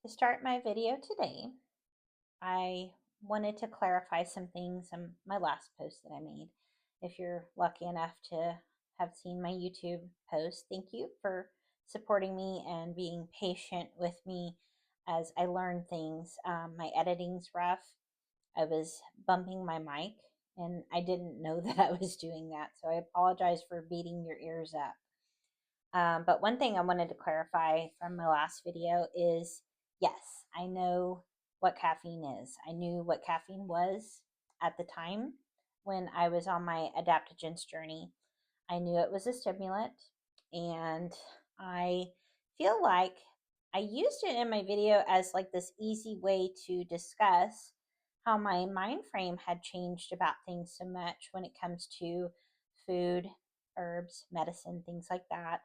To start my video today, I wanted to clarify some things in my last post that I made. If you're lucky enough to have seen my YouTube post, thank you for supporting me and being patient with me as I learn things. My editing's rough. I was bumping my mic and I didn't know that I was doing that, so I apologize for beating your ears up. But one thing I wanted to clarify from my last video is yes, I know what caffeine is. I knew what caffeine was at the time when I was on my adaptogens journey. I knew it was a stimulant, and I feel like I used it in my video as like this easy way to discuss how my mind frame had changed about things so much when it comes to food, herbs, medicine, things like that.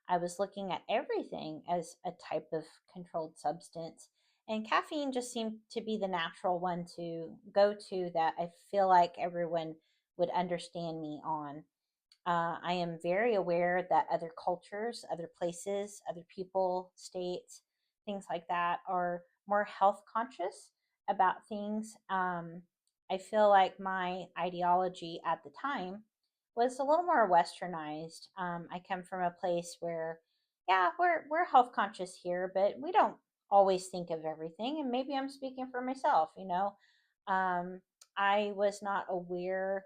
I was looking at everything as a type of controlled substance. And caffeine just seemed to be the natural one to go to that I feel like everyone would understand me on. I am very aware that other cultures, other places, other people, states, things like that are more health conscious about things. I feel like my ideology at the time was a little more westernized. I come from a place where, yeah, we're health conscious here, but we don't always think of everything. And maybe I'm speaking for myself. Um, I was not aware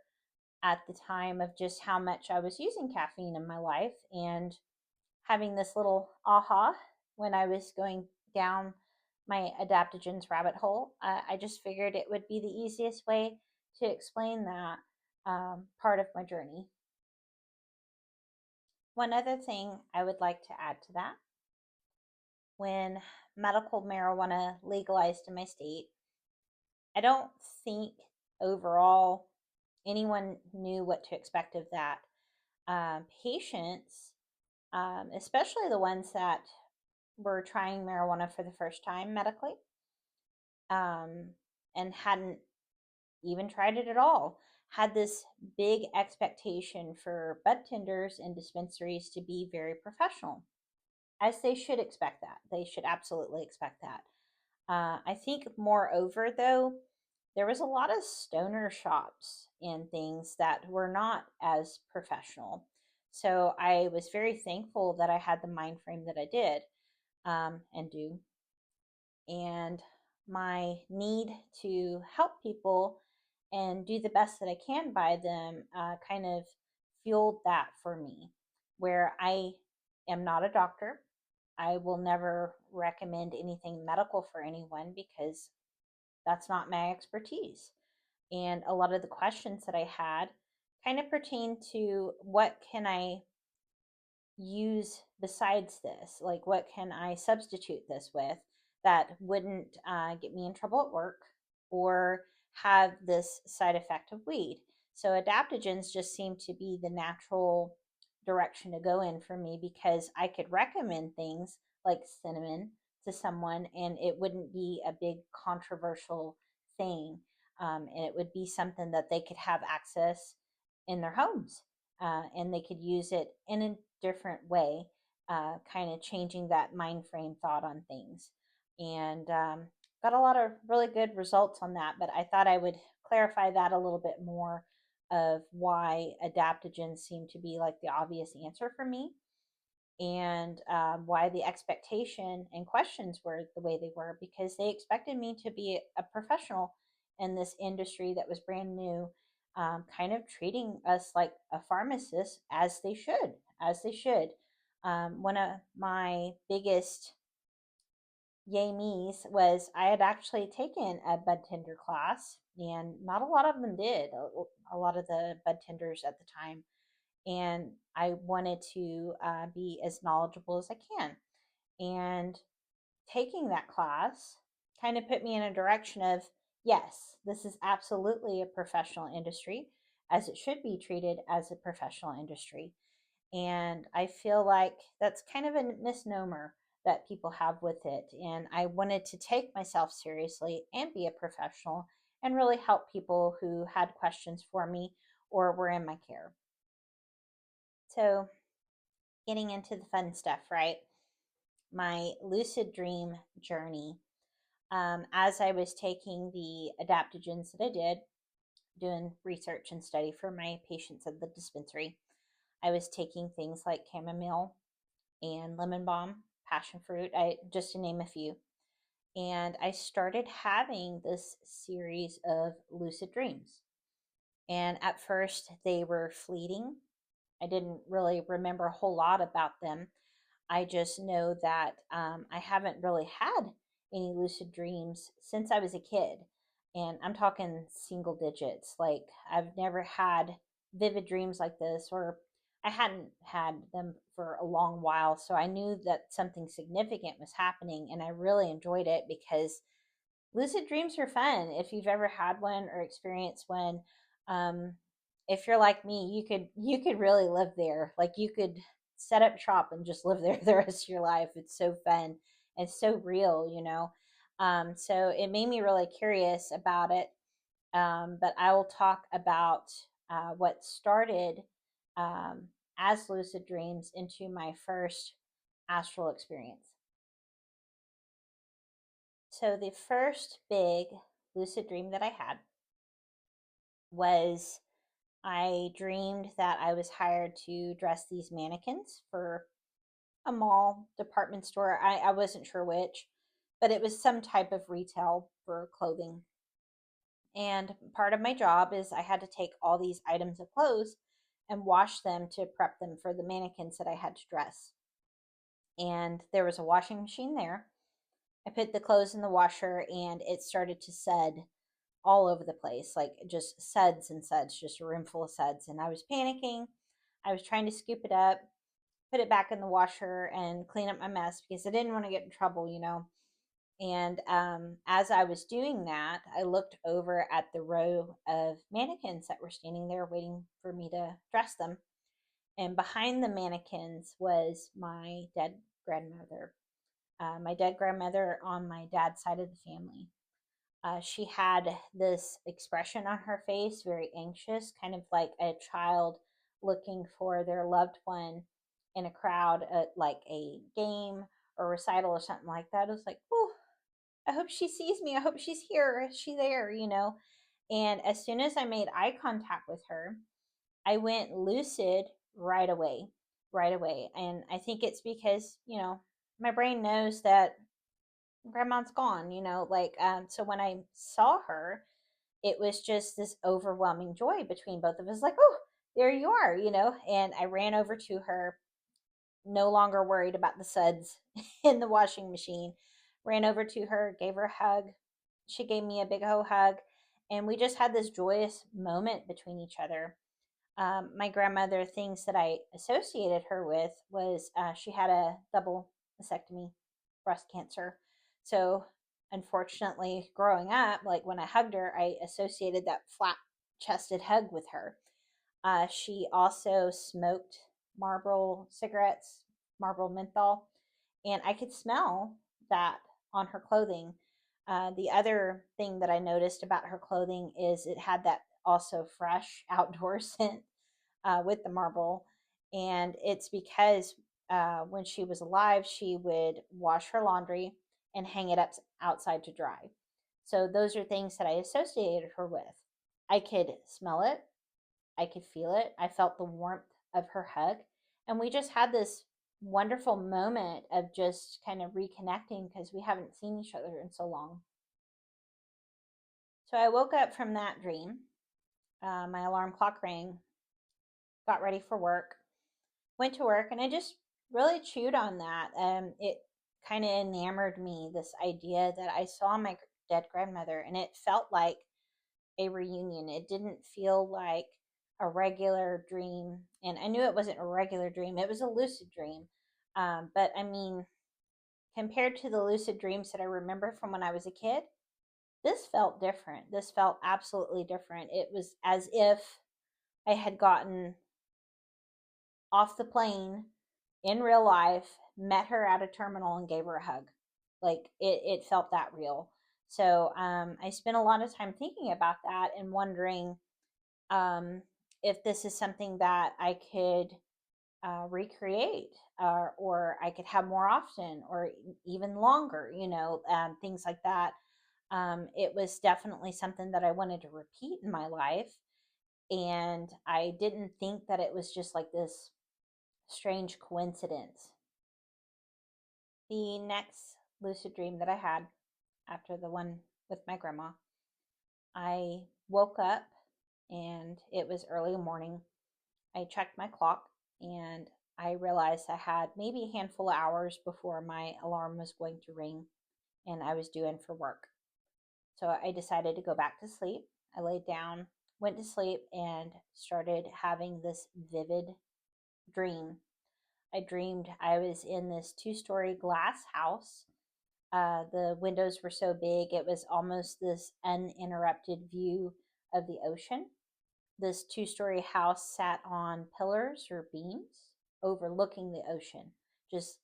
at the time of just how much I was using caffeine in my life and having this little aha when I was going down my adaptogens rabbit hole. I just figured it would be the easiest way to explain that part of my journey. One other thing I would like to add to that, when medical marijuana legalized in my state, I don't think overall anyone knew what to expect of that. Patients, especially the ones that were trying marijuana for the first time medically, um, and hadn't even tried it at all, had this big expectation for bud tenders and dispensaries to be very professional, as they should expect that. They should absolutely expect that. I think, moreover, though, there was a lot of stoner shops and things that were not as professional. So I was very thankful that I had the mind frame that I did, and do. And my need to help people and do the best that I can by them kind of fueled that for me, where I am not a doctor. I will never recommend anything medical for anyone because that's not my expertise. And a lot of the questions that I had kind of pertain to what can I use besides this? Like, what can I substitute this with that wouldn't get me in trouble at work or have this side effect of weed? So, adaptogens just seem to be the natural direction to go in for me because I could recommend things like cinnamon to someone and it wouldn't be a big controversial thing. And it would be something that they could have access in their homes, and they could use it in a different way, kind of changing that mind frame thought on things. And got a lot of really good results on that, but I thought I would clarify that a little bit more of why adaptogens seem to be like the obvious answer for me, and why the expectation and questions were the way they were, because they expected me to be a professional in this industry that was brand new, kind of treating us like a pharmacist, as they should. One of my biggest yay me's was I had actually taken a bud tender class, and not a lot of them did. A lot of the bud tenders at the time, and I wanted to be as knowledgeable as I can. And taking that class kind of put me in a direction of yes, this is absolutely a professional industry, as it should be treated as a professional industry. And I feel like that's kind of a misnomer that people have with it. And I wanted to take myself seriously and be a professional and really help people who had questions for me or were in my care. So, getting into the fun stuff, right? My lucid dream journey. as I was taking the adaptogens that I did, doing research and study for my patients at the dispensary, I was taking things like chamomile and lemon balm, passion fruit, just to name a few. And I started having this series of lucid dreams. And at first, they were fleeting. I didn't really remember a whole lot about them. I just know that I haven't really had any lucid dreams since I was a kid. And I'm talking single digits. Like, I've never had vivid dreams like this, or I hadn't had them for a long while. So I knew that something significant was happening, and I really enjoyed it because lucid dreams are fun. If you've ever had one or experienced one, um, if you're like me, you could really live there. Like, you could set up shop and just live there the rest of your life. It's so fun and so real. So it made me really curious about it. But I will talk about what started um, as lucid dreams into my first astral experience. So the first big lucid dream that I had was, I dreamed that I was hired to dress these mannequins for a mall department store. I wasn't sure which, but it was some type of retail for clothing. And part of my job is I had to take all these items of clothes and wash them to prep them for the mannequins that I had to dress. And there was a washing machine there. I put the clothes in the washer and it started to sud all over the place, like just suds and suds, just a room full of suds. And I was panicking. I was trying to scoop it up, put it back in the washer, and clean up my mess because I didn't want to get in trouble. And as I was doing that, I looked over at the row of mannequins that were standing there waiting for me to dress them. And behind the mannequins was my dead grandmother, my dead grandmother on my dad's side of the family. She had this expression on her face, very anxious, kind of like a child looking for their loved one in a crowd at like a game or recital or something like that. It was like, oh, I hope she sees me. I hope she's here. Is she there? And as soon as I made eye contact with her, I went lucid right away, right away. And I think it's because, my brain knows that grandma's gone. So when I saw her, it was just this overwhelming joy between both of us, like, oh, there you are. And I ran over to her, no longer worried about the suds in the washing machine. Ran over to her, gave her a hug. She gave me a big hug, and we just had this joyous moment between each other. My grandmother, things that I associated her with was, she had a double mastectomy, breast cancer. So, unfortunately, growing up, like when I hugged her, I associated that flat chested hug with her. She also smoked Marlboro cigarettes, Marlboro menthol, and I could smell that on her clothing. The other thing that I noticed about her clothing is it had that also fresh outdoor scent with the Marlboro. And it's because when she was alive, she would wash her laundry and hang it up outside to dry. So those are things that I associated her with. I could smell it, I could feel it. I felt the warmth of her hug. And we just had this wonderful moment of just kind of reconnecting because we haven't seen each other in so long. So I woke up from that dream. My alarm clock rang, got ready for work, went to work, and I just really chewed on that. It kind of enamored me, this idea that I saw my dead grandmother, and it felt like a reunion. It didn't feel like a regular dream. And I knew it wasn't a regular dream, it was a lucid dream. But I mean, compared to the lucid dreams that I remember from when I was a kid, this felt different. This felt absolutely different. It was as if I had gotten off the plane in real life, met her at a terminal, and gave her a hug. Like, it felt that real. So I spent a lot of time thinking about that and wondering, um, if this is something that I could recreate, or I could have more often or even longer, things like that. It was definitely something that I wanted to repeat in my life. And I didn't think that it was just like this strange coincidence. The next lucid dream that I had after the one with my grandma, I woke up and it was early morning. I checked my clock and I realized I had maybe a handful of hours before my alarm was going to ring and I was due in for work. So I decided to go back to sleep. I laid down, went to sleep, and started having this vivid dream. I dreamed I was in this 2-story glass house. The windows were so big, it was almost this uninterrupted view of the ocean. This 2-story house sat on pillars or beams overlooking the ocean. Just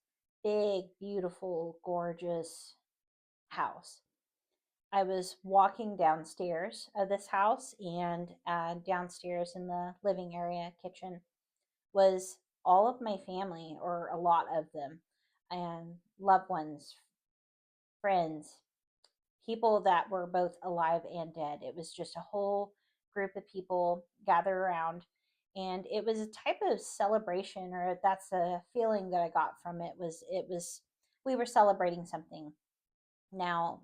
big, beautiful, gorgeous house. I was walking downstairs of this house, and downstairs in the living area, kitchen, was all of my family, or a lot of them, and loved ones, friends, people that were both alive and dead. It was just a whole group of people gathered around, and it was a type of celebration, or that's a feeling that I got from it. Was we were celebrating something. Now,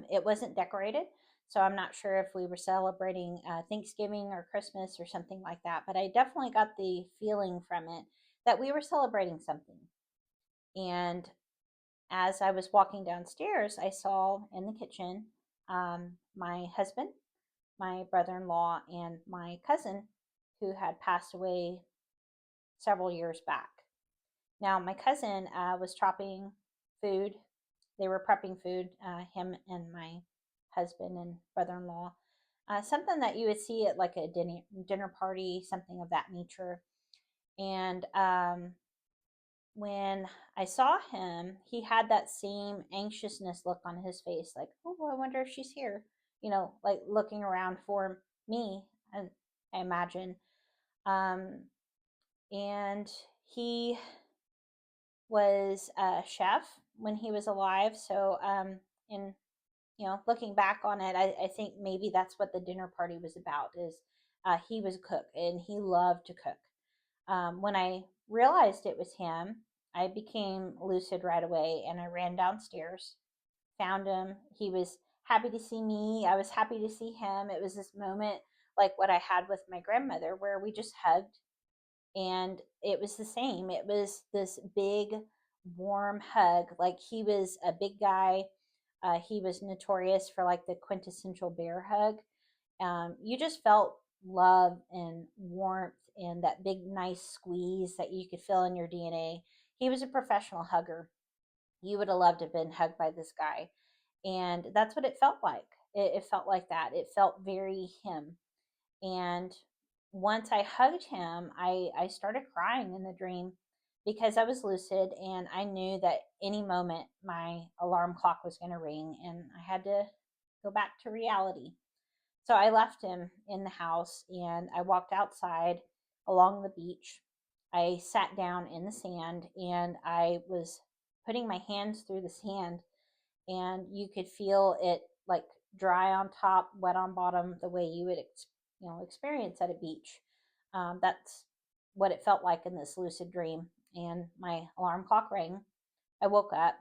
it wasn't decorated, so I'm not sure if we were celebrating Thanksgiving or Christmas or something like that, but I definitely got the feeling from it that we were celebrating something. And as I was walking downstairs, I saw in the kitchen my husband, my brother in law, and my cousin who had passed away several years back. Now, my cousin was chopping food. They were prepping food, him and my husband and brother in law. Something that you would see at like a dinner party, something of that nature. And when I saw him, he had that same anxiousness look on his face, like, oh, I wonder if she's here, like looking around for me, and I imagine. Um, and he was a chef when he was alive. So, in looking back on it, I think maybe that's what the dinner party was about. Is he was a cook and he loved to cook. When I realized it was him, I became lucid right away and I ran downstairs, found him. He was happy to see me. I was happy to see him. It was this moment like what I had with my grandmother where we just hugged, and it was the same. It was this big, warm hug. Like, he was a big guy. He was notorious for like the quintessential bear hug. You just felt love and warmth and that big, nice squeeze that you could feel in your DNA. He was a professional hugger. You would have loved to have been hugged by this guy. And that's what it felt like. It felt like that. It felt very him. And once I hugged him, I started crying in the dream because I was lucid and I knew that any moment my alarm clock was going to ring and I had to go back to reality. So I left him in the house and I walked outside along the beach. I sat down in the sand and I was putting my hands through the sand, and you could feel it like dry on top, wet on bottom, the way you would experience at a beach. That's what it felt like in this lucid dream. And my alarm clock rang. I woke up.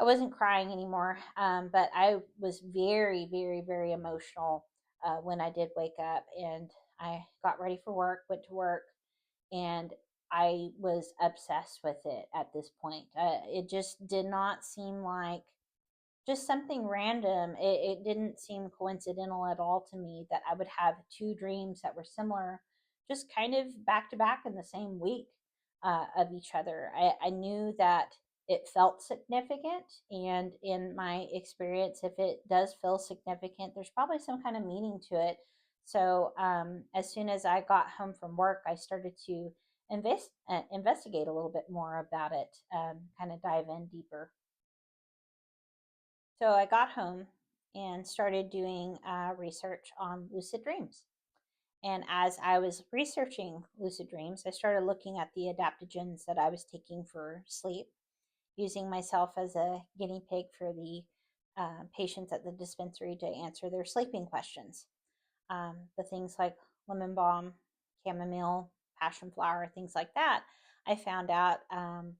I wasn't crying anymore, but I was very, very, very emotional when I did wake up. And I got ready for work, went to work, and I was obsessed with it at this point. It just did not seem like just something random. It didn't seem coincidental at all to me that I would have two dreams that were similar, just kind of back to back in the same week of each other. I knew that it felt significant. And in my experience, if it does feel significant, there's probably some kind of meaning to it. So as soon as I got home from work, I started to investigate a little bit more about it, kind of dive in deeper. So I got home and started doing research on lucid dreams. And as I was researching lucid dreams, I started looking at the adaptogens that I was taking for sleep, using myself as a guinea pig for the patients at the dispensary to answer their sleeping questions. The things like lemon balm, chamomile, passion flower, things like that, I found out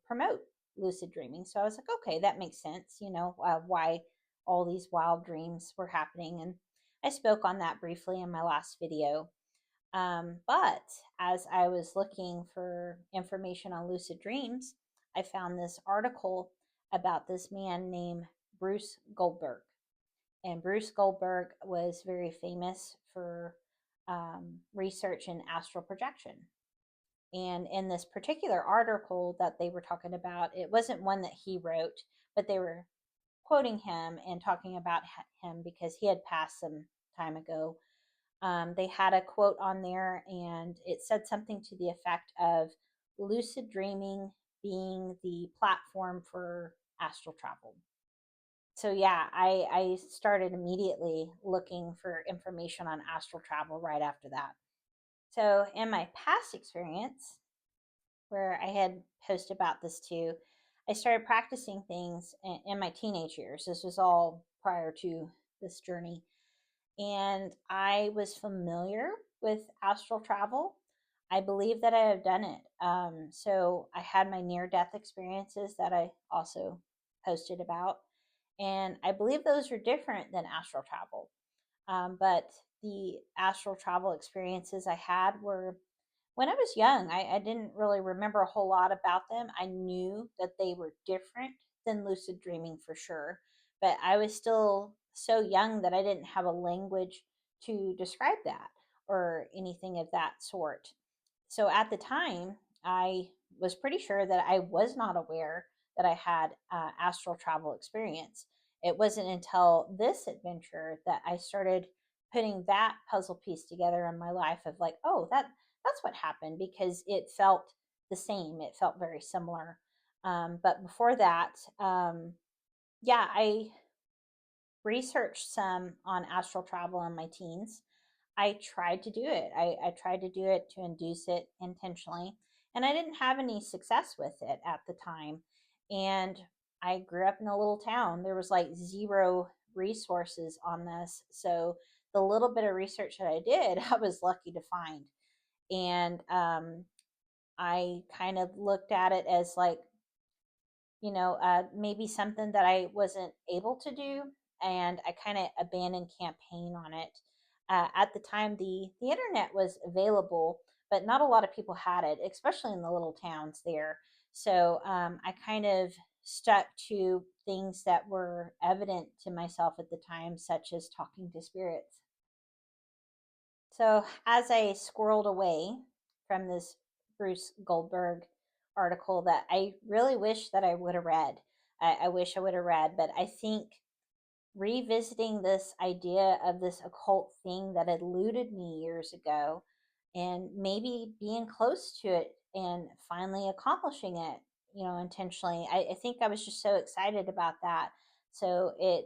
promote lucid dreaming. So I was like, okay, that makes sense, why all these wild dreams were happening. And I spoke on that briefly in my last video. But as I was looking for information on lucid dreams, I found this article about this man named Bruce Goldberg. And Bruce Goldberg was very famous for research in astral projection. And in this particular article that they were talking about, it wasn't one that he wrote, but they were quoting him and talking about him because he had passed some time ago. They had a quote on there, and it said something to the effect of lucid dreaming being the platform for astral travel. So yeah, I started immediately looking for information on astral travel right after that. So in my past experience, where I had posted about this too, I started practicing things in my teenage years. This was all prior to this journey. And I was familiar with astral travel. I believe that I have done it. So I had my near death experiences that I also posted about. And I believe those are different than astral travel. But the astral travel experiences I had were when I was young. I didn't really remember a whole lot about them. I knew that they were different than lucid dreaming for sure, but I was still so young that I didn't have a language to describe that or anything of that sort. So at the time, I was pretty sure that I was not aware that I had astral travel experience. It wasn't until this adventure that I started putting that puzzle piece together in my life of like, oh, that's what happened, because it felt the same. It felt very similar. But before that, yeah, I researched some on astral travel in my teens. I tried to do it. I tried to do it to induce it intentionally, and I didn't have any success with it at the time. And I grew up in a little town. There was like zero resources on this. So the little bit of research that I did, I was lucky to find. And I kind of looked at it as like, maybe something that I wasn't able to do, and I kind of abandoned campaign on it. At the time, the internet was available, but not a lot of people had it, especially in the little towns there. So I kind of stuck to things that were evident to myself at the time, such as talking to spirits. So as I squirreled away from this Bruce Goldberg article that I really wish that I would have read, I wish I would have read, but I think revisiting this idea of this occult thing that eluded me years ago, and maybe being close to it and finally accomplishing it, intentionally. I think I was just so excited about that. So it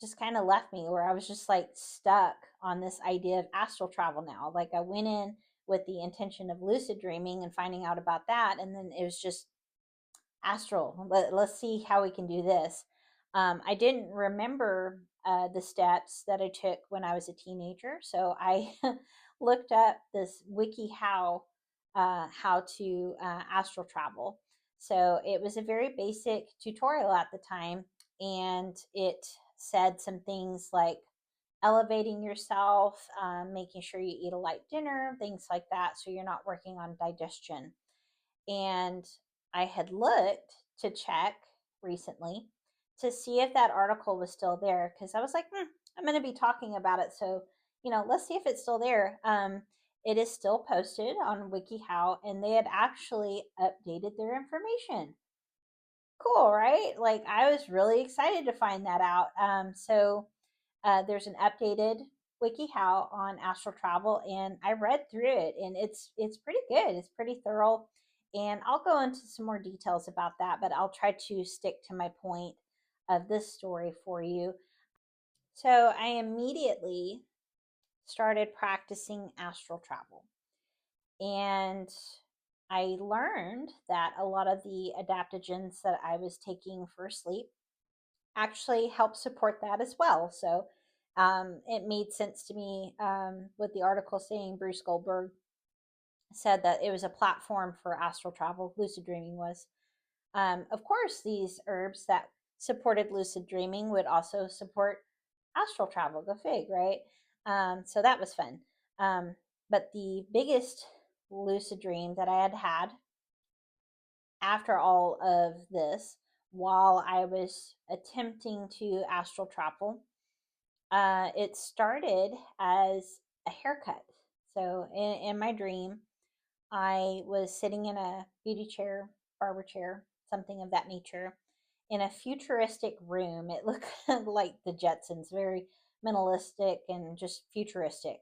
just kind of left me where I was just like stuck on this idea of astral travel now. Like I went in with the intention of lucid dreaming and finding out about that, and then it was just astral. Let's see how we can do this. I didn't remember the steps that I took when I was a teenager, so I looked up this wiki how to astral travel. So it was a very basic tutorial at the time, and it said some things like elevating yourself, making sure you eat a light dinner, things like that, so you're not working on digestion. And I had looked to check recently to see if that article was still there, because I was like, I'm going to be talking about it. So, let's see if it's still there. It is still posted on WikiHow, and they had actually updated their information. Cool, right? Like, I was really excited to find that out. So there's an updated WikiHow on astral travel, and I read through it, and it's pretty good. It's pretty thorough, and I'll go into some more details about that, but I'll try to stick to my point of this story for you. So I immediately started practicing astral travel. And I learned that a lot of the adaptogens that I was taking for sleep actually help support that as well. So it made sense to me with the article saying Bruce Goldberg said that it was a platform for astral travel, lucid dreaming was. Of course, these herbs that supported lucid dreaming would also support astral travel. Go fig, right? So that was fun. But the biggest lucid dream that I had had after all of this, while I was attempting to astral travel, it started as a haircut. So in my dream, I was sitting in a beauty chair, barber chair, something of that nature, in a futuristic room. It looked like the Jetsons, very minimalistic and just futuristic.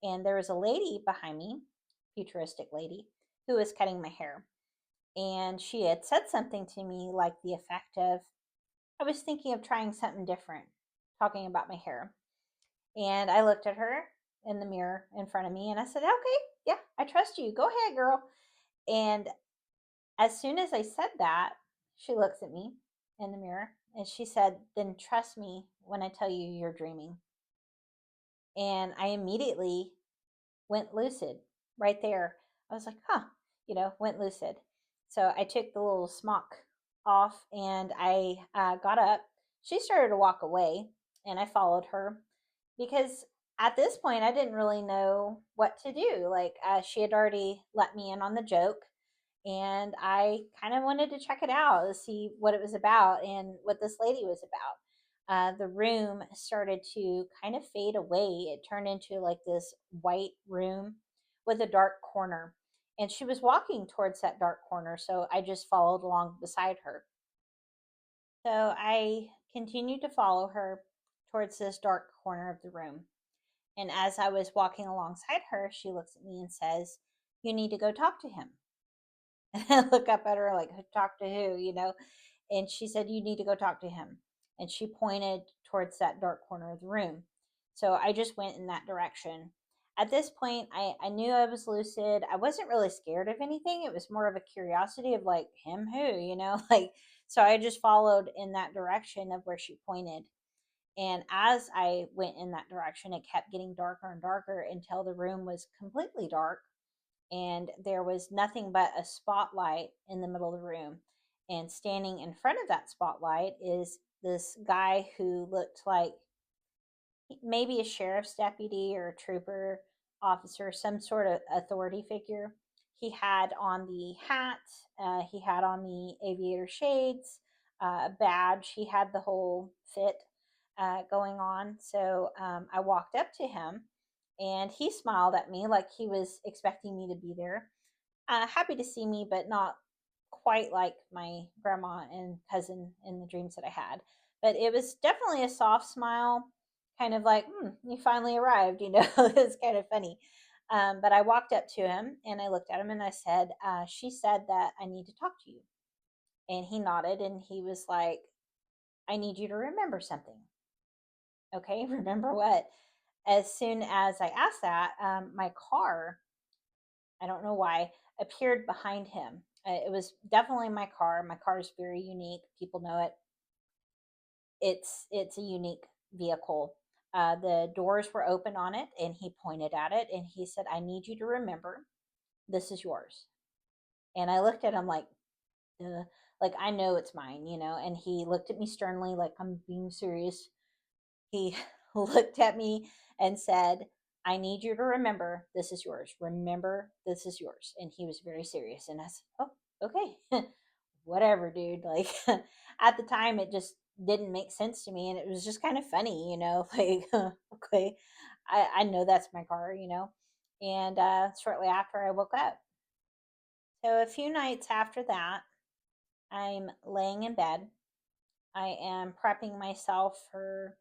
And there was a lady behind me, futuristic lady, who was cutting my hair. And she had said something to me like the effect of, I was thinking of trying something different, talking about my hair. And I looked at her in the mirror in front of me and I said, okay, yeah, I trust you. Go ahead, girl. And as soon as I said that, she looks at me in the mirror and she said, then trust me when I tell you you're dreaming. And I immediately went lucid right there. I was like, huh, went lucid. So I took the little smock off and I got up. She started to walk away and I followed her because at this point I didn't really know what to do. Like she had already let me in on the joke and I kind of wanted to check it out to see what it was about and what this lady was about. The room started to kind of fade away. It turned into like this white room with a dark corner. And she was walking towards that dark corner. So I just followed along beside her. So I continued to follow her towards this dark corner of the room. And as I was walking alongside her, she looks at me and says, you need to go talk to him. And I look up at her like, talk to who? And she said, you need to go talk to him. And she pointed towards that dark corner of the room. So I just went in that direction. At this point, I knew I was lucid. I wasn't really scared of anything. It was more of a curiosity of like, him who? Like, so I just followed in that direction of where she pointed. And as I went in that direction, it kept getting darker and darker until the room was completely dark and there was nothing but a spotlight in the middle of the room. And standing in front of that spotlight is this guy who looked like maybe a sheriff's deputy or a trooper officer, some sort of authority figure. He had on the hat, he had on the aviator shades, a badge, he had the whole fit going on. So I walked up to him and he smiled at me like he was expecting me to be there. Happy to see me, but not quite like my grandma and cousin in the dreams that I had. But it was definitely a soft smile, kind of like, you finally arrived, it's kind of funny. But I walked up to him and I looked at him and I said, she said that I need to talk to you. And he nodded and he was like, I need you to remember something. Okay, remember what? As soon as I asked that, my car, I don't know why, appeared behind him. It was definitely my car. My car is very unique. People know it. It's a unique vehicle. The doors were open on it, and he pointed at it and he said, "I need you to remember, this is yours." And I looked at him like, like I know it's mine. And he looked at me sternly, like I'm being serious. He looked at me and said, I need you to remember this is yours. Remember, this is yours. And he was very serious. And I said, oh, okay. Whatever, dude. Like at the time, it just didn't make sense to me. And it was just kind of funny. Like, okay, I know that's my car. And shortly after, I woke up. So a few nights after that, I'm laying in bed. I am prepping myself for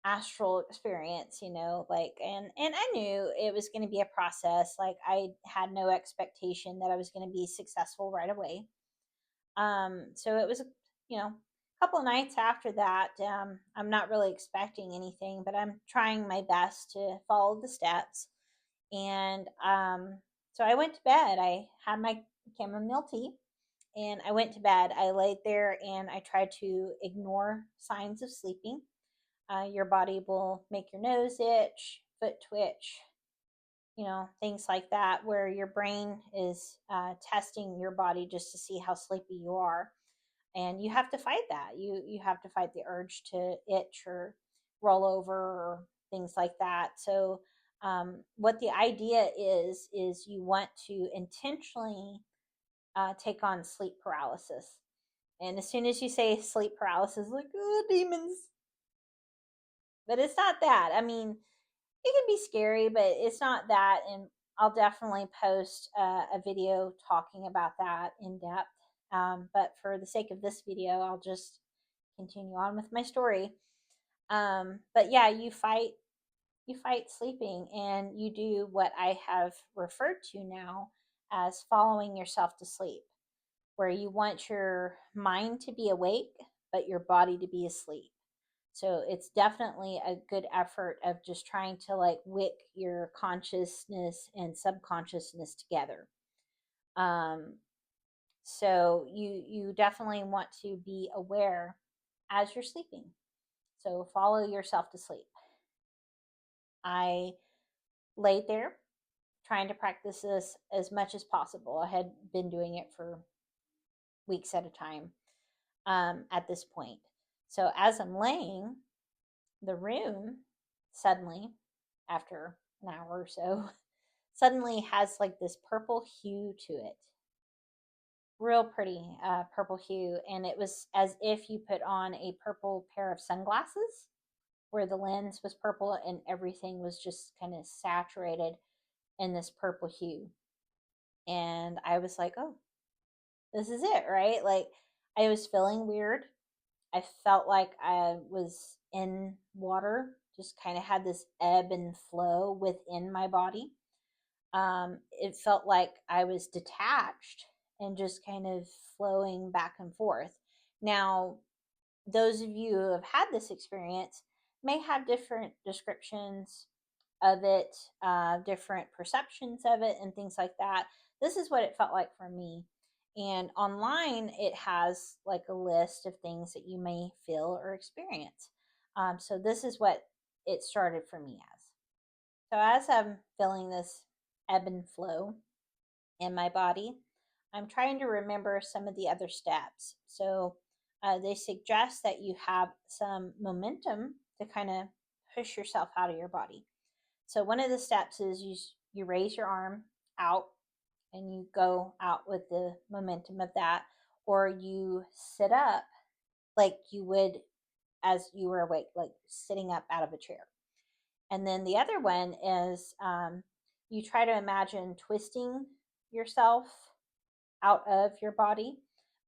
astral experience, like and I knew it was going to be a process. Like I had no expectation that I was going to be successful right away. So it was, you know, couple nights after that, I'm not really expecting anything, but I'm trying my best to follow the steps. And so I went to bed. I had my chamomile tea and I went to bed. I laid there and I tried to ignore signs of sleeping. Your body will make your nose itch, foot twitch, things like that, where your brain is testing your body just to see how sleepy you are. And you have to fight that. You have to fight the urge to itch or roll over or things like that. So what the idea is you want to intentionally take on sleep paralysis. And as soon as you say sleep paralysis, like, oh, demons. But it's not that. I mean, it can be scary, but it's not that. And I'll definitely post a video talking about that in depth. But for the sake of this video, I'll just continue on with my story. But yeah, you fight sleeping, and you do what I have referred to now as following yourself to sleep, where you want your mind to be awake, but your body to be asleep. So it's definitely a good effort of just trying to like wick your consciousness and subconsciousness together. Um, so you definitely want to be aware as you're sleeping. So follow yourself to sleep. I laid there trying to practice this as much as possible. I had been doing it for weeks at a time at this point. So as I'm laying, the room suddenly, after an hour or so, suddenly has like this purple hue to it. Real pretty purple hue. And it was as if you put on a purple pair of sunglasses where the lens was purple and everything was just kind of saturated in this purple hue. And I was like, oh, this is it, right? Like, I was feeling weird. I felt like I was in water, just kind of had this ebb and flow within my body. It felt like I was detached and just kind of flowing back and forth. Now, those of you who have had this experience may have different descriptions of it, different perceptions of it, and things like that. This is what it felt like for me. And online, it has like a list of things that you may feel or experience. So, this is what it started for me as. So, as I'm feeling this ebb and flow in my body, I'm trying to remember some of the other steps. So, they suggest that you have some momentum to kind of push yourself out of your body. So one of the steps is you raise your arm out and you go out with the momentum of that, or you sit up like you would as you were awake, like sitting up out of a chair. And then the other one is you try to imagine twisting yourself out of your body.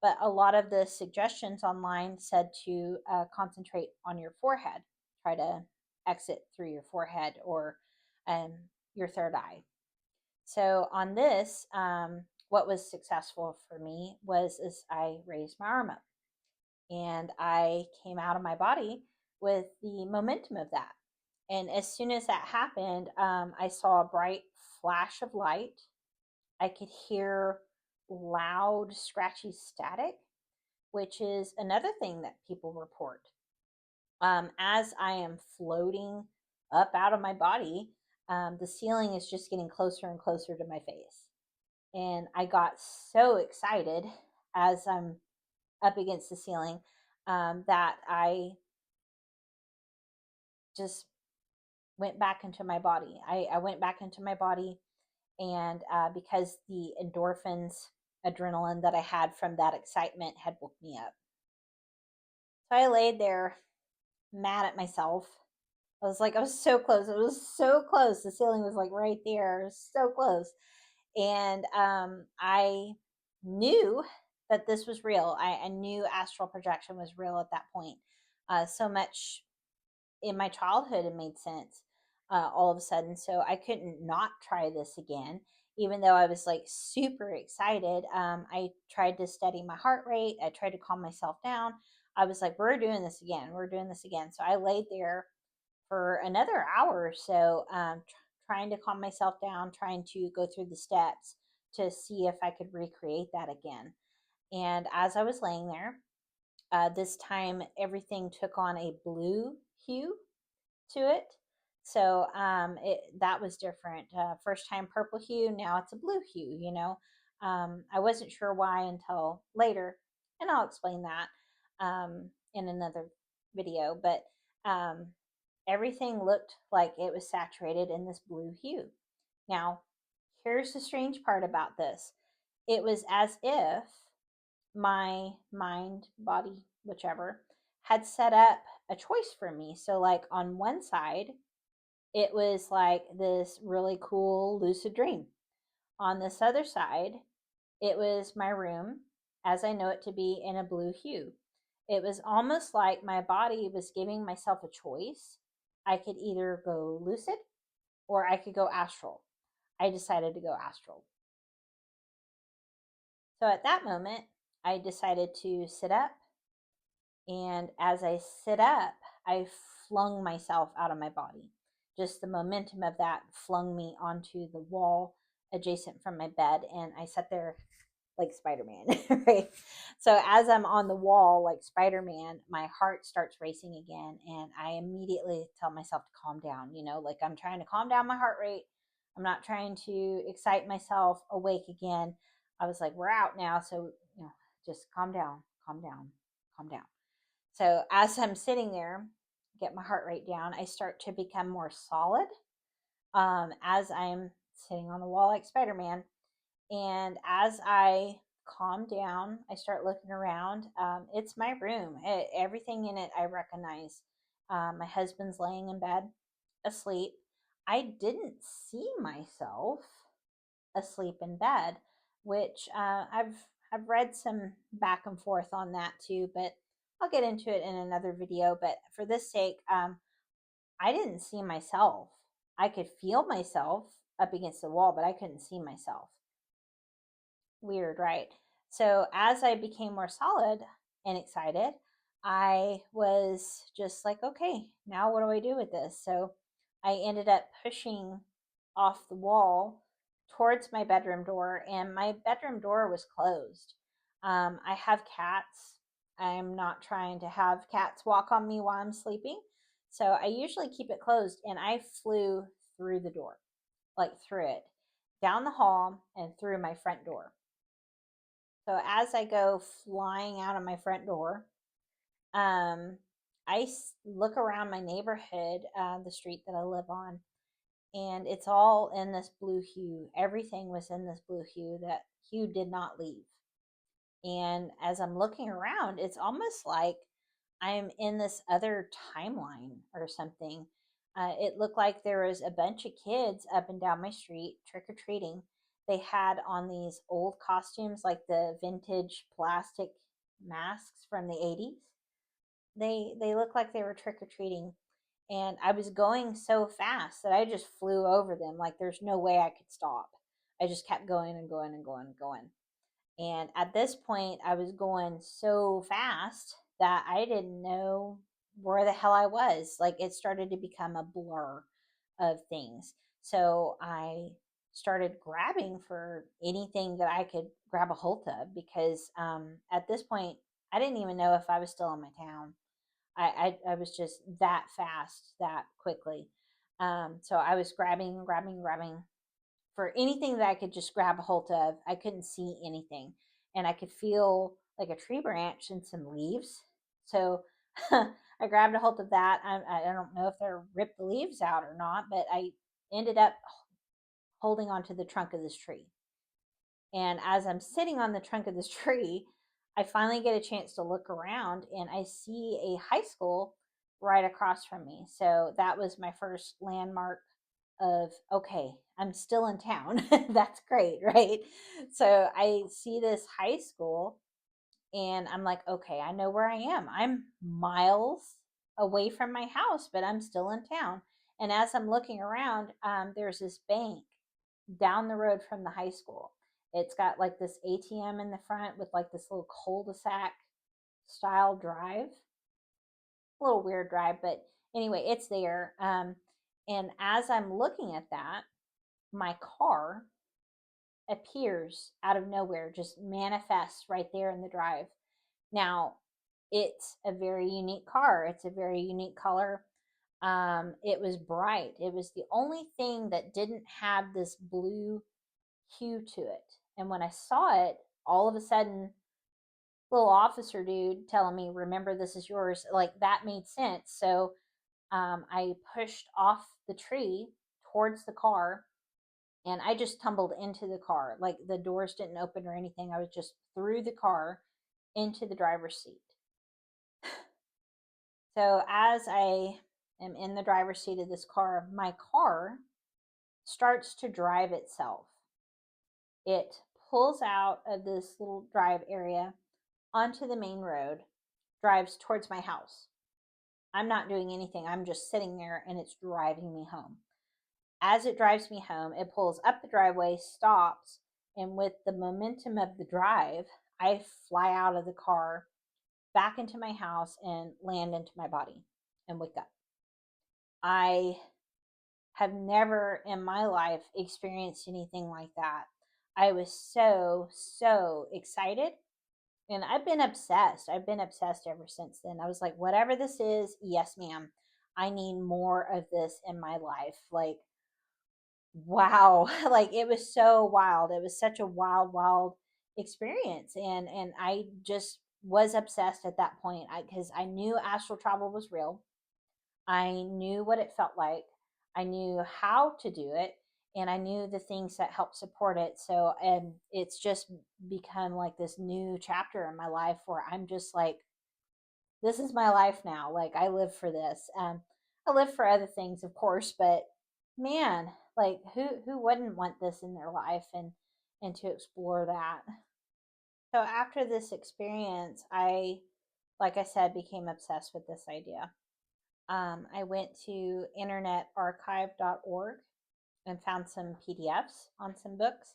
But a lot of the suggestions online said to concentrate on your forehead, try to exit through your forehead or um, your third eye. So on this, what was successful for me was as I raised my arm up and I came out of my body with the momentum of that. And as soon as that happened, I saw a bright flash of light. I could hear loud, scratchy static, which is another thing that people report. As I am floating up out of my body, the ceiling is just getting closer and closer to my face. And I got so excited as I'm up against the ceiling that I just went back into my body. I went back into my body, and because the endorphins, adrenaline that I had from that excitement had woke me up. So I laid there mad at myself. I was so close. It was so close. The ceiling was like right there, so close. And I knew that this was real. I knew astral projection was real at that point. So much in my childhood, it made sense all of a sudden. So I couldn't not try this again, even though I was like super excited. I tried to steady my heart rate, I tried to calm myself down. I was like, we're doing this again. We're doing this again. So I laid there for another hour or so, trying to calm myself down, trying to go through the steps to see if I could recreate that again. And as I was laying there, this time everything took on a blue hue to it. So that was different. First time purple hue, now it's a blue hue, you know. I wasn't sure why until later, and I'll explain that in another video. But um, everything looked like it was saturated in this blue hue. Now, here's the strange part about this, it was as if my mind, body, whichever, had set up a choice for me. So, like on one side, it was like this really cool lucid dream. On this other side, it was my room as I know it to be in a blue hue. It was almost like my body was giving myself a choice. I could either go lucid or I could go astral. I decided to go astral. So at that moment, I decided to sit up. And as I sit up, I flung myself out of my body. Just the momentum of that flung me onto the wall adjacent from my bed. And I sat there like Spider-Man, right? So as I'm on the wall like Spider-Man, my heart starts racing again, and I immediately tell myself to calm down, you know, like I'm trying to calm down my heart rate. I'm not trying to excite myself awake again. I was like, we're out now, so you know, just calm down, calm down, calm down. So as I'm sitting there, get my heart rate down, I start to become more solid as I'm sitting on the wall like Spider-Man. And as I calm down, I start looking around. It's my room. Everything in it I recognize. My husband's laying in bed, asleep. I didn't see myself asleep in bed, which I've read some back and forth on that too, but I'll get into it in another video. But for this sake, I didn't see myself. I could feel myself up against the wall, but I couldn't see myself. Weird, right? So as I became more solid and excited, I was just like, okay, now what do I do with this? So I ended up pushing off the wall towards my bedroom door, and my bedroom door was closed. I have cats. I'm not trying to have cats walk on me while I'm sleeping. So I usually keep it closed, and I flew through the door, like through it, down the hall and through my front door. So as I go flying out of my front door, um, I look around my neighborhood, the street that I live on, and it's all in this blue hue. Everything was in this blue hue. That hue did not leave. And as I'm looking around, it's almost like I'm in this other timeline or something. It looked like there was a bunch of kids up and down my street trick or treating. They had on these old costumes, like the vintage plastic masks from the 80s. They looked like they were trick or treating, and I was going so fast that I just flew over them. Like there's no way I could stop. I just kept going and going and going and going. And at this point, I was going so fast that I didn't know where the hell I was. Like it started to become a blur of things. So I started grabbing for anything that I could grab a hold of because at this point, I didn't even know if I was still in my town. I was just that fast, that quickly. So I was grabbing, grabbing, grabbing for anything that I could just grab a hold of. I couldn't see anything, and I could feel like a tree branch and some leaves. So I grabbed a hold of that. I don't know if they're ripped the leaves out or not, but I ended up holding onto the trunk of this tree. And as I'm sitting on the trunk of this tree, I finally get a chance to look around and I see a high school right across from me. So that was my first landmark of, okay, I'm still in town. That's great, right? So I see this high school and I'm like, okay, I know where I am. I'm miles away from my house, but I'm still in town. And as I'm looking around, there's this bank down the road from the high school. It's got like this ATM in the front with like this little cul-de-sac style drive. A little weird drive, but anyway, it's there. And as I'm looking at that, my car appears out of nowhere, just manifests right there in the drive. Now, it's a very unique car. It's a very unique color. It was bright. It was the only thing that didn't have this blue hue to it. And when I saw it, all of a sudden, little officer dude telling me, "Remember, this is yours." Like that made sense. So I pushed off the tree towards the car, and I just tumbled into the car. Like the doors didn't open or anything. I was just through the car into the driver's seat. So as I am in the driver's seat of this car, my car starts to drive itself. It pulls out of this little drive area onto the main road, drives towards my house. I'm not doing anything. I'm just sitting there and it's driving me home. As it drives me home, it pulls up the driveway, stops, and with the momentum of the drive, I fly out of the car back into my house and land into my body and wake up. I have never in my life experienced anything like that. I was so excited. And I've been obsessed. I've been obsessed ever since then. I was like, whatever this is, yes, ma'am. I need more of this in my life. Like, wow. Like it was so wild. It was such a wild experience. And I just was obsessed at that point. Because I knew astral travel was real. I knew what it felt like. I knew how to do it, and I knew the things that help support it. So, and it's just become like this new chapter in my life where I'm just like, this is my life now. Like I live for this. I live for other things, of course, but man, like who wouldn't want this in their life and to explore that. So after this experience, like I said, became obsessed with this idea. I went to internetarchive.org and found some PDFs on some books.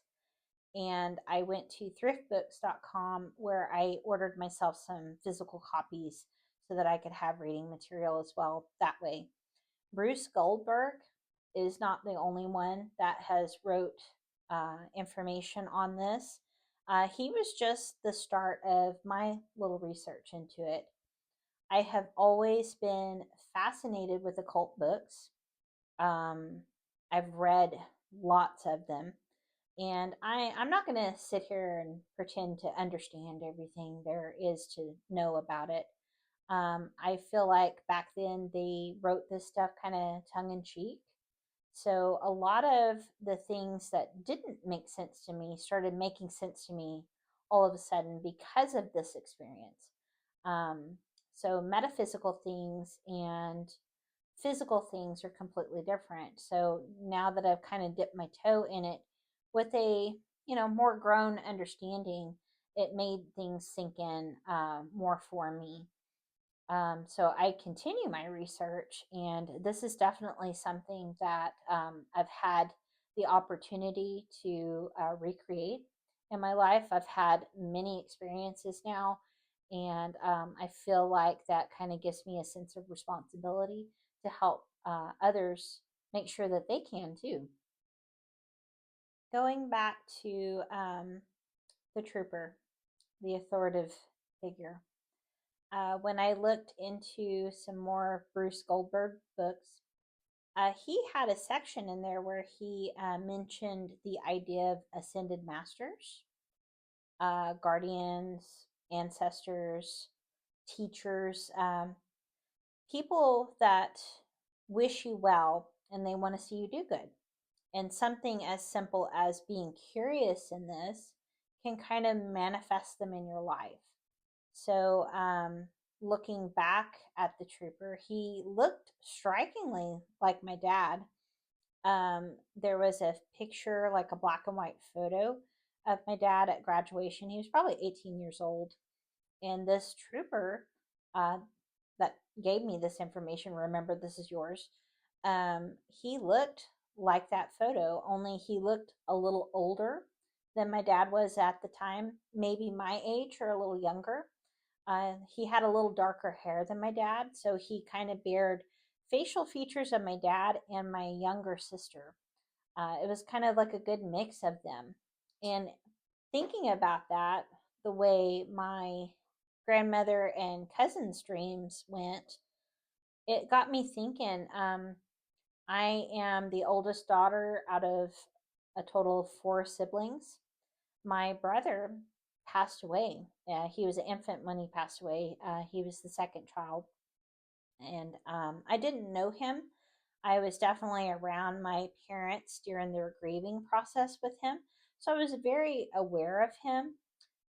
And I went to thriftbooks.com where I ordered myself some physical copies so that I could have reading material as well that way. Bruce Goldberg is not the only one that has wrote information on this. He was just the start of my little research into it. I have always been fascinated with occult books. Um, I've read lots of them. And I'm not going to sit here and pretend to understand everything there is to know about it. I feel like back then they wrote this stuff kind of tongue in cheek. So a lot of the things that didn't make sense to me started making sense to me all of a sudden because of this experience. Um, so metaphysical things and physical things are completely different. So now that I've kind of dipped my toe in it with a more grown understanding, it made things sink in more for me. So I continue my research, and this is definitely something that I've had the opportunity to recreate in my life. I've had many experiences now, and I feel like that kind of gives me a sense of responsibility to help others make sure that they can too. Going back to the trooper, the authoritative figure. When I looked into some more Bruce Goldberg books, he had a section in there where he mentioned the idea of ascended masters, guardians, ancestors, teachers, people that wish you well and they want to see you do good. And something as simple as being curious in this can kind of manifest them in your life. So, looking back at the trooper, he looked strikingly like my dad. There was a picture, like a black and white photo of my dad at graduation. He was probably 18 years old. And this trooper uh, that gave me this information, remember, this is yours, he looked like that photo, only he looked a little older than my dad was at the time, maybe my age or a little younger. He had a little darker hair than my dad, so he kind of bared facial features of my dad and my younger sister. It was kind of like a good mix of them. And thinking about that, the way my grandmother and cousins' dreams went, it got me thinking. I am the oldest daughter out of a total of four siblings. My brother passed away. He was an infant when he passed away. He was the second child. And I didn't know him. I was definitely around my parents during their grieving process with him. So I was very aware of him,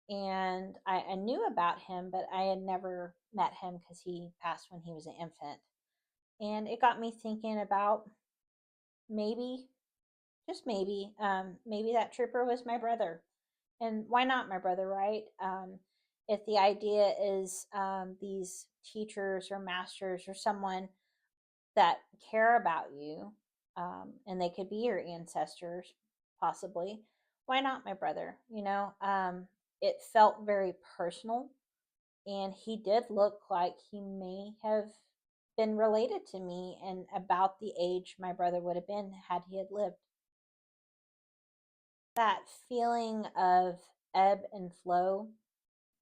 and I knew about him, but I had never met him because he passed when he was an infant. And it got me thinking about maybe, just maybe that trooper was my brother. And why not my brother, right? If the idea is these teachers or masters or someone that care about you, and they could be your ancestors, possibly, why not my brother? It felt very personal, and he did look like he may have been related to me and about the age my brother would have been had he had lived. That feeling of ebb and flow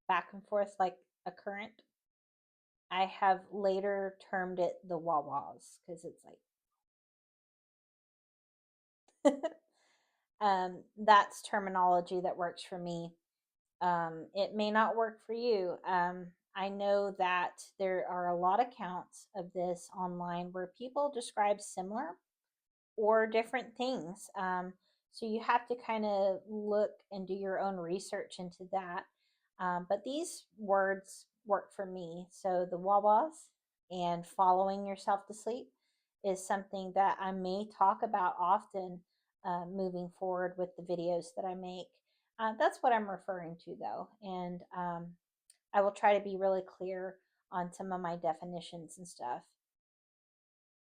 back and forth like a current. I have later termed it the wah-wahs because it's like that's terminology that works for me. It may not work for you. I know that there are a lot of accounts of this online where people describe similar or different things. So you have to kind of look and do your own research into that. But these words work for me. So the wah-wahs and following yourself to sleep is something that I may talk about often moving forward with the videos that I make. That's what I'm referring to, though. And I will try to be really clear on some of my definitions and stuff.